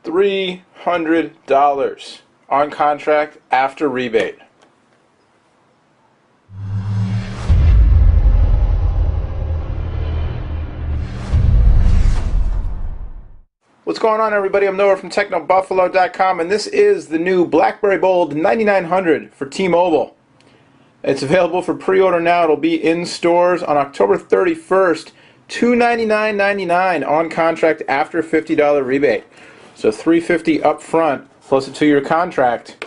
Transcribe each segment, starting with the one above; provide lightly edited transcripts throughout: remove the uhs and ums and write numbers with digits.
$300 on contract after rebate. What's going on, everybody? I'm Noah from TechnoBuffalo.com, and this is the new BlackBerry Bold 9900 for T-Mobile. It's available for pre-order now. It'll be in stores on October 31st, $299.99 on contract after $50 rebate. So $350 up front plus a 2-year contract.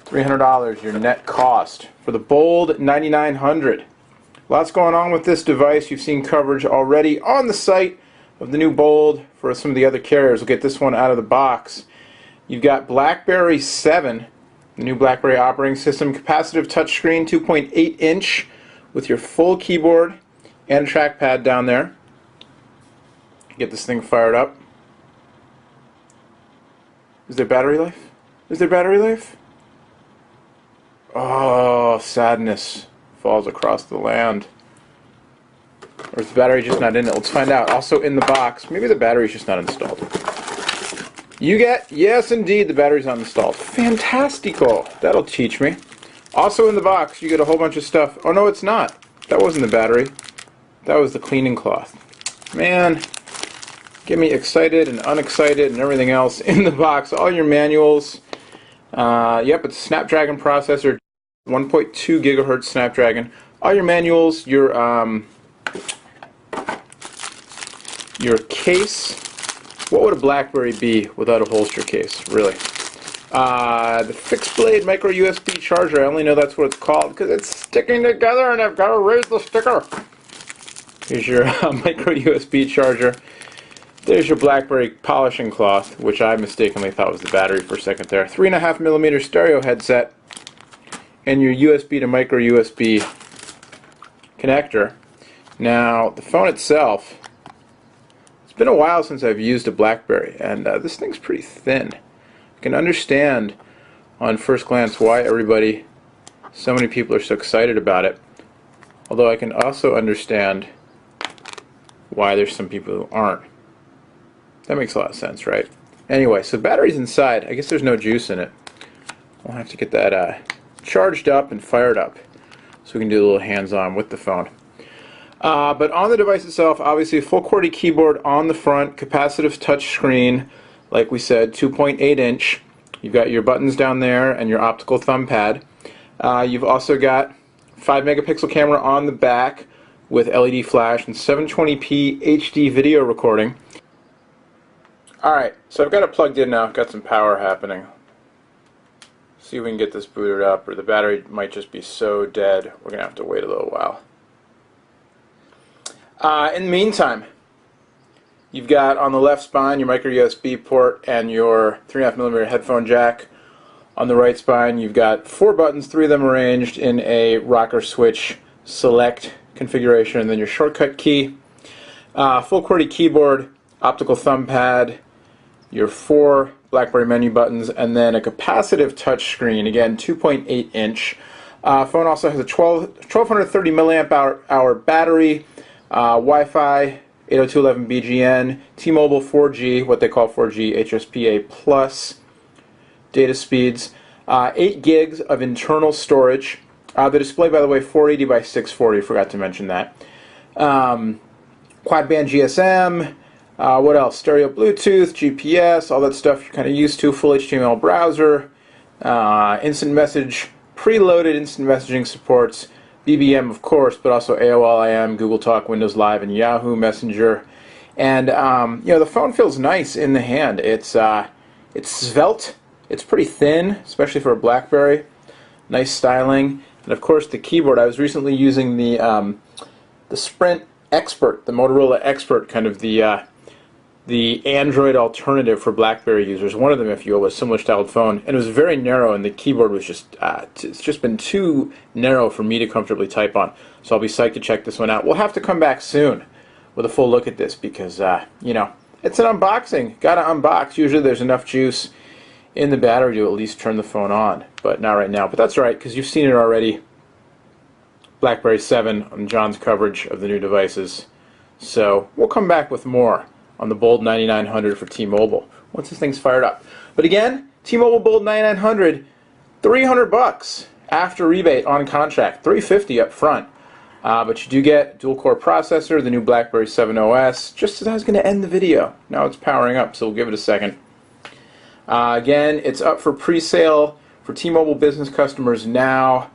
$300 your net cost for the Bold 9900. Lots going on with this device. You've seen coverage already on the site of the new Bold for some of the other carriers. We'll get this one out of the box. You've got BlackBerry 7, the new BlackBerry operating system, capacitive touchscreen, 2.8 inch with your full keyboard and a trackpad down there. Get this thing fired up. Is there battery life? Is there battery life? Oh, sadness falls across the land. Or is the battery just not in it? Let's find out. Also in the box, maybe the battery's just not installed. You get, yes indeed, the battery's not installed. Fantastico. That'll teach me. Also in the box, you get a whole bunch of stuff. Oh no, it's not. That wasn't the battery. That was the cleaning cloth. Man, get me excited and unexcited and everything else in the box. All your manuals. Yep, it's a Snapdragon processor, 1.2 gigahertz Snapdragon. All your manuals, your case. What would a BlackBerry be without a holster case, really? The fixed blade micro USB charger. I only know that's what it's called because it's sticking together and I've got to raise the sticker. Here's your micro USB charger. There's your BlackBerry polishing cloth, which I mistakenly thought was the battery for a second there. 3.5mm stereo headset, and your USB to micro USB connector. Now, the phone itself, it's been a while since I've used a BlackBerry, and this thing's pretty thin. I can understand on first glance why so many people are so excited about it. Although I can also understand why there's some people who aren't. That makes a lot of sense, right? Anyway, so battery's inside. I guess there's no juice in it. We'll have to get that charged up and fired up so we can do a little hands-on with the phone. But on the device itself, obviously a full QWERTY keyboard on the front, capacitive touch screen, like we said, 2.8 inch. You've got your buttons down there and your optical thumb pad. You've also got 5 megapixel camera on the back with LED flash and 720p HD video recording. Alright, so I've got it plugged in now, I've got some power happening. See if we can get this booted up, or the battery might just be so dead we're going to have to wait a little while. In the meantime, you've got on the left spine your micro USB port and your 3.5mm headphone jack. On the right spine you've got 4 buttons, 3 of them arranged in a rocker switch select configuration, and then your shortcut key. Full QWERTY keyboard, optical thumb pad, your 4 BlackBerry menu buttons, and then a capacitive touch screen, again 2.8 inch. Phone also has a 1230 milliamp hour battery, Wi-Fi 802.11bgn, T-Mobile 4G, what they call 4G HSPA plus data speeds, 8 gigs of internal storage. The display, by the way, 480 by 640, forgot to mention that. Quad band GSM, what else? Stereo Bluetooth, GPS, all that stuff you're kind of used to. Full HTML browser, instant message, preloaded instant messaging supports, BBM of course, but also AOL IM, Google Talk, Windows Live, and Yahoo Messenger. And you know, the phone feels nice in the hand. It's svelte. It's pretty thin, especially for a BlackBerry. Nice styling, and of course the keyboard. I was recently using the Sprint Expert, the Motorola Expert, kind of the Android alternative for BlackBerry users. One of them, if you will, was a similar styled phone, and it was very narrow, and the keyboard was just, it's just been too narrow for me to comfortably type on. So I'll be psyched to check this one out. We'll have to come back soon with a full look at this because, you know, it's an unboxing. Gotta unbox. Usually there's enough juice in the battery to at least turn the phone on, but not right now. But that's all right, because you've seen it already. BlackBerry 7 on John's coverage of the new devices. So we'll come back with more on the Bold 9900 for T-Mobile once this thing's fired up. But again, T-Mobile Bold 9900, $300 after rebate on contract, $350 up front. But you do get dual-core processor, the new BlackBerry 7 OS, just as I was going to end the video. Now it's powering up, so we'll give it a second. Again, it's up for pre-sale for T-Mobile business customers now,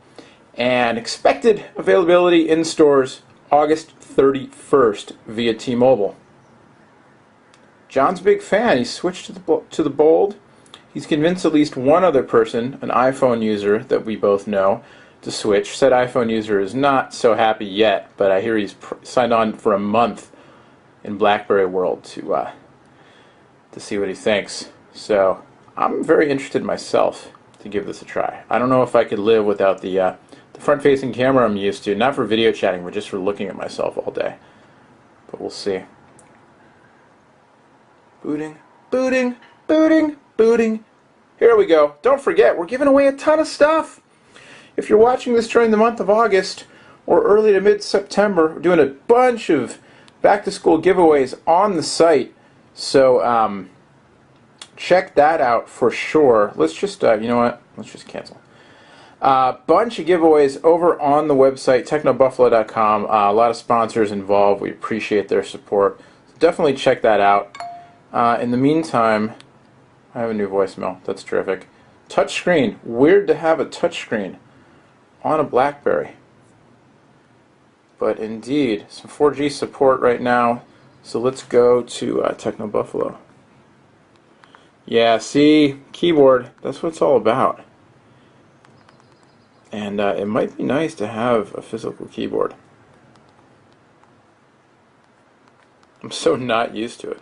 and expected availability in stores August 31st via T-Mobile. John's a big fan. He switched to the Bold. He's convinced at least one other person, an iPhone user that we both know, to switch. Said iPhone user is not so happy yet, but I hear he's signed on for a month in BlackBerry world to see what he thinks. So I'm very interested myself to give this a try. I don't know if I could live without the front-facing camera I'm used to, not for video chatting, but just for looking at myself all day. But we'll see. Booting, booting, booting, booting. Here we go. Don't forget, we're giving away a ton of stuff. If you're watching this during the month of August or early to mid-September, we're doing a bunch of back-to-school giveaways on the site. So check that out for sure. Let's just, you know what? Let's just cancel. Bunch of giveaways over on the website, technobuffalo.com. A lot of sponsors involved. We appreciate their support. So definitely check that out. In the meantime, I have a new voicemail. That's terrific. Touchscreen. Weird to have a touchscreen on a BlackBerry. But indeed, some 4G support right now. So let's go to Techno Buffalo. Yeah, see, keyboard. That's what it's all about. And it might be nice to have a physical keyboard. I'm so not used to it.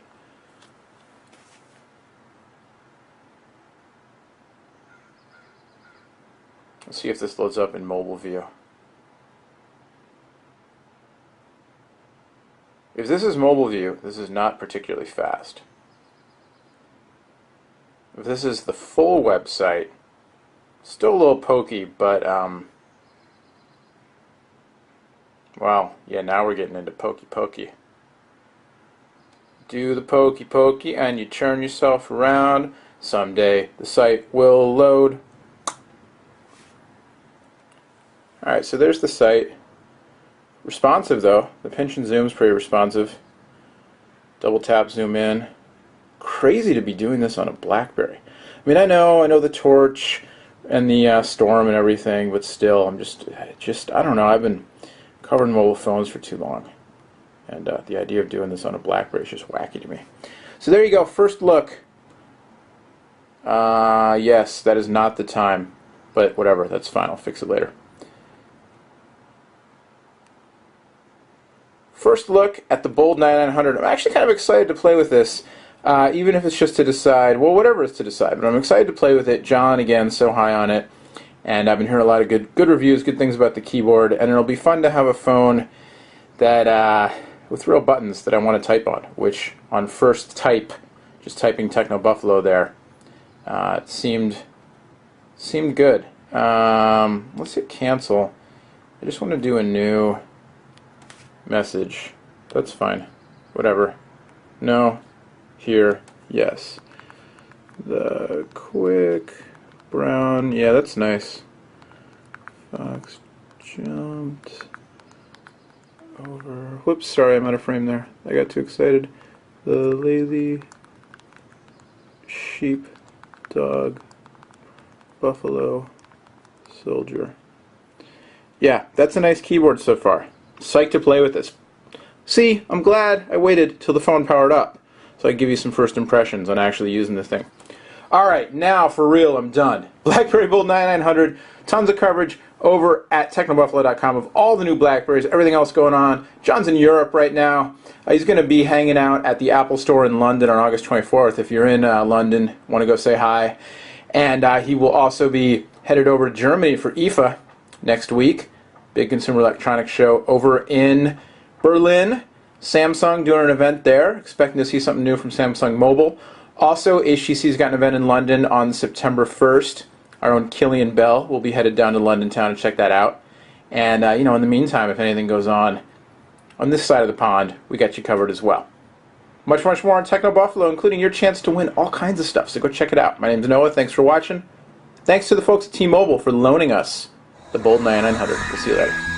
Let's see if this loads up in mobile view. If this is mobile view, this is not particularly fast. If this is the full website, still a little pokey, but well, yeah, now we're getting into pokey. Do the pokey and you turn yourself around. Someday the site will load. Alright, so there's the site. Responsive though. The pinch and zoom is pretty responsive. Double tap, zoom in. Crazy to be doing this on a BlackBerry. I mean, I know the Torch and the Storm and everything, but still, I'm just I don't know. I've been covering mobile phones for too long, and the idea of doing this on a BlackBerry is just wacky to me. So there you go. First look. Yes, that is not the time, but whatever. That's fine. I'll fix it later. First look at the Bold 9900. I'm actually kind of excited to play with this, even if it's just to decide, well, whatever it's to decide. But I'm excited to play with it. John, again, so high on it. And I've been hearing a lot of good reviews, good things about the keyboard. And it'll be fun to have a phone that with real buttons that I want to type on, which on first type, just typing Techno Buffalo there, it seemed good. Let's hit cancel. I just want to do a new message. That's fine. Whatever. No. Here. Yes. The quick brown. Yeah, that's nice. Fox jumped over. Whoops, sorry, I'm out of frame there. I got too excited. The lazy sheep dog buffalo soldier. Yeah, that's a nice keyboard so far. Psyched to play with this. See, I'm glad I waited till the phone powered up so I can give you some first impressions on actually using this thing. Alright, now for real, I'm done. BlackBerry Bold 9900, tons of coverage over at technobuffalo.com of all the new BlackBerries, everything else going on. John's in Europe right now. He's going to be hanging out at the Apple Store in London on August 24th. If you're in London, want to go say hi. And he will also be headed over to Germany for IFA next week. Big consumer electronics show over in Berlin. Samsung doing an event there. Expecting to see something new from Samsung Mobile. Also, HTC's got an event in London on September 1st. Our own Killian Bell will be headed down to London town to check that out. And, you know, in the meantime, if anything goes on this side of the pond, we got you covered as well. Much, much more on Techno Buffalo, including your chance to win all kinds of stuff. So go check it out. My name's Noah. Thanks for watching. Thanks to the folks at T-Mobile for loaning us the Bold 9900. We'll see you later.